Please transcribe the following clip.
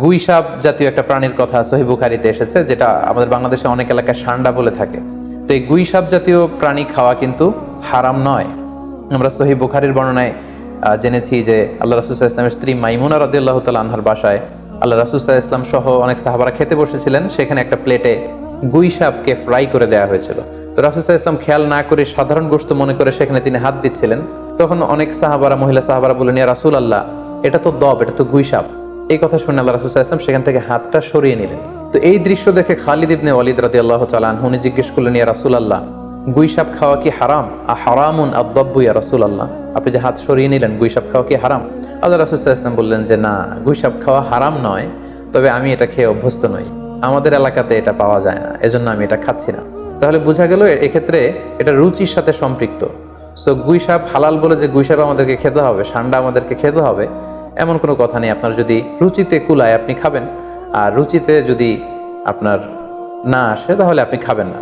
গুইসাপ জাতীয় একটা প্রাণীর কথা সহিহ বুখারীতে এসেছে, যেটা আমাদের বাংলাদেশে অনেক এলাকায় সান্ডা বলে থাকে। তো এই গুইসাপ জাতীয় প্রাণী খাওয়া কিন্তু হারাম নয়। আমরা সহিহ বুখারীর বর্ণনায় জেনেছি যে আল্লাহ রাসূল সাল্লাল্লাহু আলাইহি ওয়াসাল্লামের স্ত্রী মাইমুনা রাদিয়াল্লাহু তাআলা আনহার বাসায় আল্লাহ রাসূল সাল্লাল্লাহু আলাইহি ওয়াসাল্লাম সহ অনেক সাহাবারা খেতে বসেছিলেন। সেখানে একটা প্লেটে গুইসাপকে ফ্রাই করে দেওয়া হয়েছিল। তো রাসূল সাল্লাল্লাহু আলাইহি ওয়াসাল্লাম খেয়াল না করে সাধারণ গোশত মনে করে সেখানে তিনি হাত দিচ্ছিলেন। তখন অনেক সাহাবারা, মহিলা সাহাবারা বললেন, ইয়া রাসূলুল্লাহ, এটা তো দব, এটা তো গুইসাপ। এই কথা শুনে আল্লাহ রাসূল সাল্লাল্লাহু আলাইহি ওয়াসাল্লাম সেখান থেকে হাতটা সরিয়ে নিলেন। তো এই দৃশ্য দেখে খালিদ ইবনে ওয়ালিদ রাদিয়াল্লাহু তাআলা আনহু উনি জিজ্ঞেস করলেন, ইয়া রাসূলুল্লাহ, গুইসাপ খাওয়া কি হারাম? হারামুন আদ-দাব্বু ইয়া রাসূলুল্লাহ, আপনি যে হাত সরিয়ে নিলেন, গুইসাপ খাওয়া কি হারাম? আল্লাহ রাসূল সাল্লাল্লাহু আলাইহি ওয়াসাল্লাম বললেন যে না, গুইসাপ খাওয়া হারাম নয়, তবে আমি এটা খেয়ে অভ্যস্ত নই, আমাদের এলাকাতে এটা পাওয়া যায় না, এজন্য আমি এটা খাচ্ছি না। তাহলে বোঝা গেল এক্ষেত্রে এটা রুচির সাথে সম্পৃক্ত। সো গুইসাপ হালাল বলে যে গুইসাপ আমাদেরকে খেতে হবে, সান্ডা আমাদেরকে খেতে হবে, এমন কোনো কথা নেই। আপনার যদি রুচিতে কুলায় আপনি খাবেন, আর রুচিতে যদি আপনার না আসে তাহলে আপনি খাবেন না।